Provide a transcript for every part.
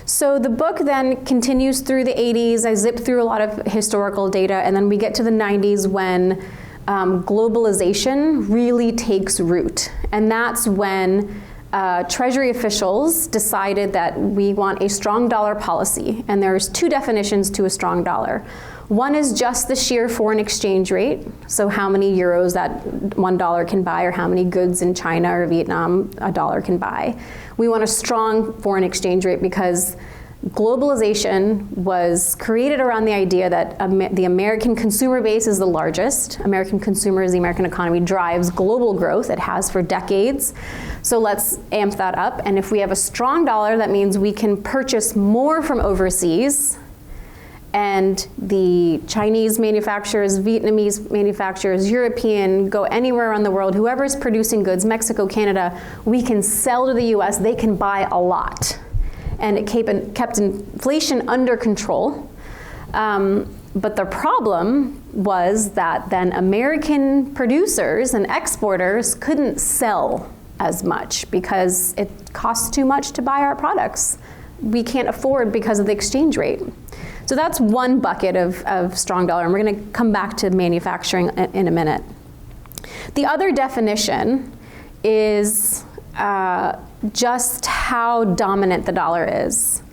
So the book then continues through the 80s. I zipped through a lot of historical data, and then we get to the 90s when globalization really takes root. And that's when Treasury officials decided that we want a strong dollar policy. And there's two definitions to a strong dollar. One is just the sheer foreign exchange rate, so how many euros that $1 can buy, or how many goods in China or Vietnam a dollar can buy. We want a strong foreign exchange rate because globalization was created around the idea that the American consumer base is the largest. American consumers, the American economy drives global growth. It has for decades. So let's amp that up. And if we have a strong dollar, that means we can purchase more from overseas. And the Chinese manufacturers, Vietnamese manufacturers, European, go anywhere around the world, whoever's producing goods, Mexico, Canada, we can sell to the US, they can buy a lot. And it kept inflation under control. But the problem was that then American producers and exporters couldn't sell as much because it costs too much to buy our products. We can't afford because of the exchange rate. So that's one bucket of strong dollar, and we're gonna come back to manufacturing in a minute. The other definition is just how dominant the dollar is.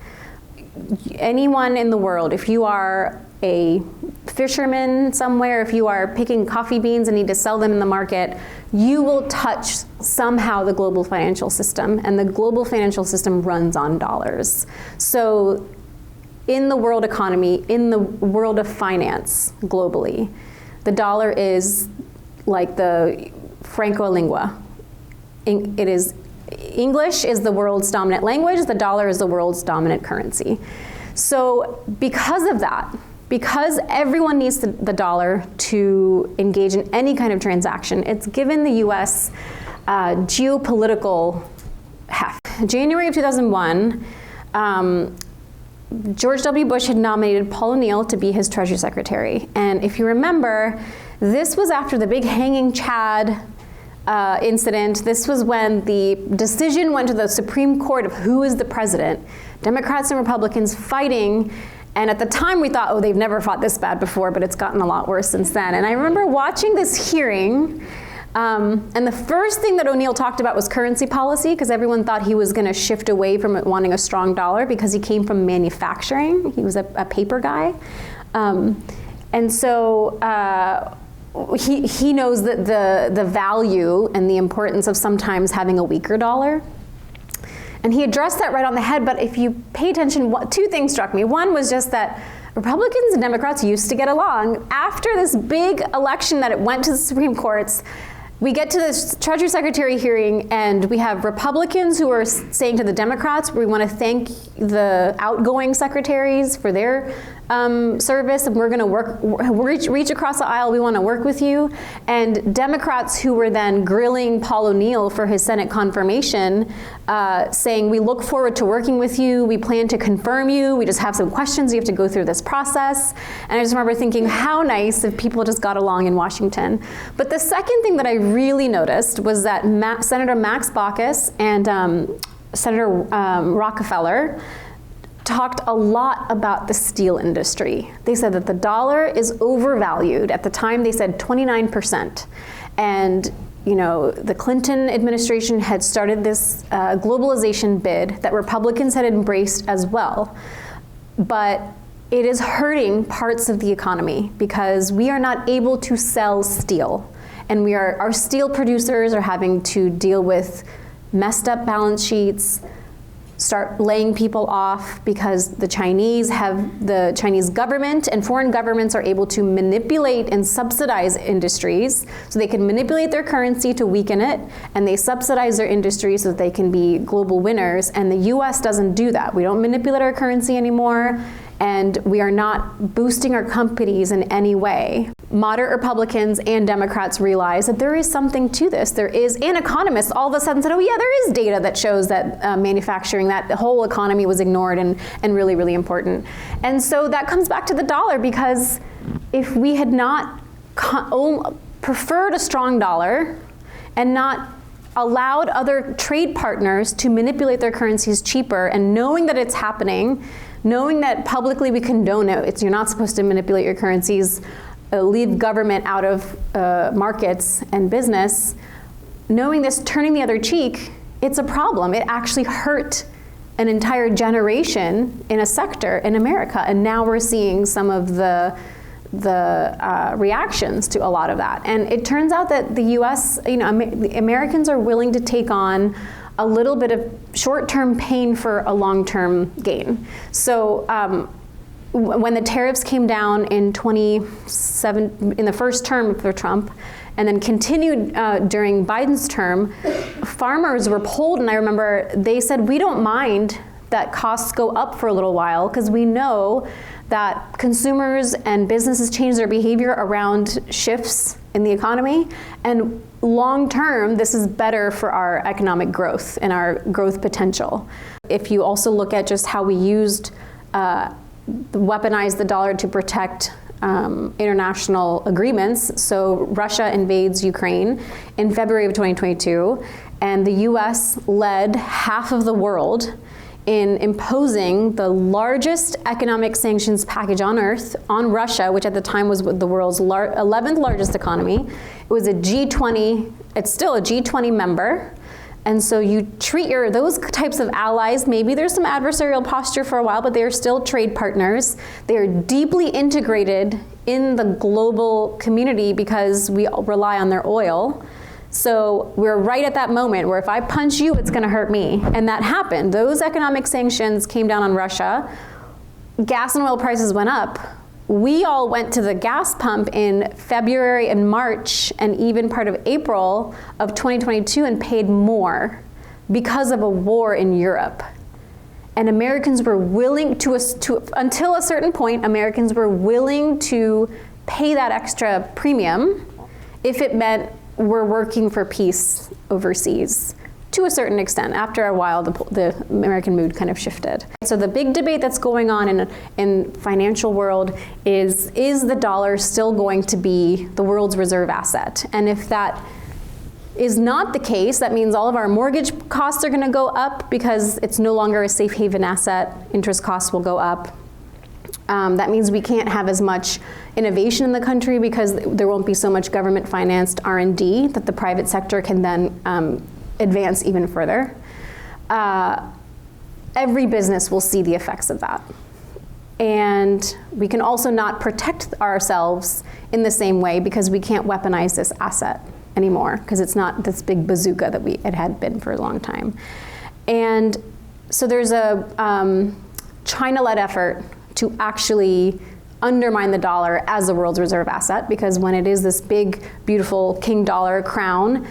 Anyone in the world, if you are a fisherman somewhere, if you are picking coffee beans and need to sell them in the market, you will touch somehow the global financial system, and the global financial system runs on dollars. So in the world economy, in the world of finance globally, the dollar is like the franco lingua. It is, English is the world's dominant language, the dollar is the world's dominant currency. So because of that, because everyone needs the dollar to engage in any kind of transaction, it's given the US geopolitical heft. January of 2001, George W. Bush had nominated Paul O'Neill to be his Treasury Secretary. And if you remember, this was after the big hanging Chad incident. This was when the decision went to the Supreme Court of who is the president. Democrats and Republicans fighting. And at the time we thought, oh, they've never fought this bad before, but it's gotten a lot worse since then. And I remember watching this hearing, and the first thing that O'Neill talked about was currency policy, because everyone thought he was going to shift away from wanting a strong dollar because he came from manufacturing. He was a paper guy. And so he knows that the value and the importance of sometimes having a weaker dollar. And he addressed that right on the head, but if you pay attention, two things struck me. One was just that Republicans and Democrats used to get along. After this big election that it went to the Supreme Courts, we get to this Treasury Secretary hearing, and we have Republicans who are saying to the Democrats, we want to thank the outgoing secretaries for their service, and we're going to reach across the aisle, we want to work with you. And Democrats who were then grilling Paul O'Neill for his Senate confirmation, saying, we look forward to working with you, we plan to confirm you, we just have some questions, you have to go through this process. And I just remember thinking, how nice if people just got along in Washington. But the second thing that I really noticed was that Senator Max Baucus and Senator Rockefeller talked a lot about the steel industry. They said that the dollar is overvalued. At the time, they said 29%. And you know, the Clinton administration had started this globalization bid that Republicans had embraced as well. But it is hurting parts of the economy because we are not able to sell steel. And our steel producers are having to deal with messed up balance sheets, start laying people off because the Chinese government and foreign governments are able to manipulate and subsidize industries. So they can manipulate their currency to weaken it, and they subsidize their industry so that they can be global winners. And the US doesn't do that. We don't manipulate our currency anymore, and we are not boosting our companies in any way. Moderate Republicans and Democrats realize that there is something to this. There is, and economists all of a sudden said, oh yeah, there is data that shows that manufacturing, that the whole economy was ignored and really, really important. And so that comes back to the dollar, because if we had not preferred a strong dollar and not allowed other trade partners to manipulate their currencies cheaper, and knowing that it's happening, knowing that publicly we condone it, you're not supposed to manipulate your currencies, leave government out of markets and business, knowing this, turning the other cheek, it's a problem. It actually hurt an entire generation in a sector in America, and now we're seeing some of the reactions to a lot of that. And it turns out that the U.S., Americans are willing to take on a little bit of short-term pain for a long-term gain. So when the tariffs came down in the first term for Trump, and then continued during Biden's term, farmers were polled, and I remember they said, we don't mind that costs go up for a little while, because we know that consumers and businesses change their behavior around shifts in the economy, and long term, this is better for our economic growth and our growth potential. If you also look at just how we weaponized the dollar to protect international agreements. So Russia invades Ukraine in February of 2022, and the US led half of the world in imposing the largest economic sanctions package on earth on Russia, which at the time was the world's 11th largest economy. It was a G20, it's still a G20 member. And so you treat those types of allies, maybe there's some adversarial posture for a while, but they are still trade partners. They are deeply integrated in the global community because we rely on their oil. So we're right at that moment where if I punch you, it's gonna hurt me. And that happened. Those economic sanctions came down on Russia. Gas and oil prices went up. We all went to the gas pump in February and March and even part of April of 2022 and paid more because of a war in Europe. And Americans were willing to until a certain point, Americans were willing to pay that extra premium if it meant we're working for peace overseas. To a certain extent. After a while, the American mood kind of shifted. So the big debate that's going on in financial world is the dollar still going to be the world's reserve asset? And if that is not the case, that means all of our mortgage costs are gonna go up because it's no longer a safe haven asset. Interest costs will go up. That means we can't have as much innovation in the country because there won't be so much government financed R&D that the private sector can then advance even further. Every business will see the effects of that. And we can also not protect ourselves in the same way because we can't weaponize this asset anymore because it's not this big bazooka that it had been for a long time. And so there's a China-led effort to actually undermine the dollar as the world's reserve asset, because when it is this big, beautiful king dollar crown,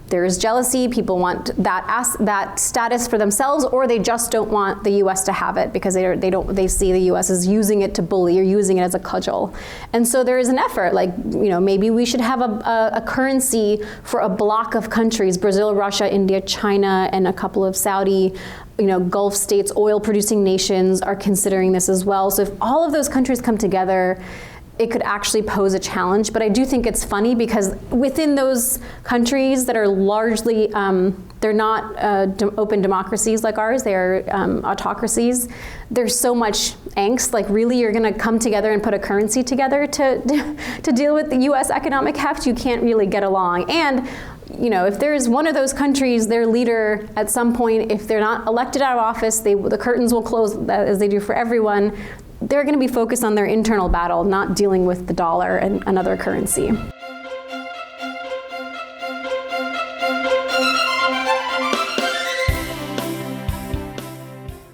there is jealousy. People want that status for themselves, or they just don't want the U.S. to have it because they see the U.S. as using it to bully or using it as a cudgel. And so there is an effort, like, maybe we should have a currency for a block of countries: Brazil, Russia, India, China, and a couple of Saudi, Gulf states, oil-producing nations are considering this as well. So if all of those countries come together, it could actually pose a challenge. But I do think it's funny because within those countries that are largely, they're not open democracies like ours, they are autocracies, there's so much angst. Like, really, you're gonna come together and put a currency together to deal with the US economic heft? You can't really get along. And if there's one of those countries, their leader at some point, if they're not elected out of office, the curtains will close as they do for everyone. They're going to be focused on their internal battle, not dealing with the dollar and another currency.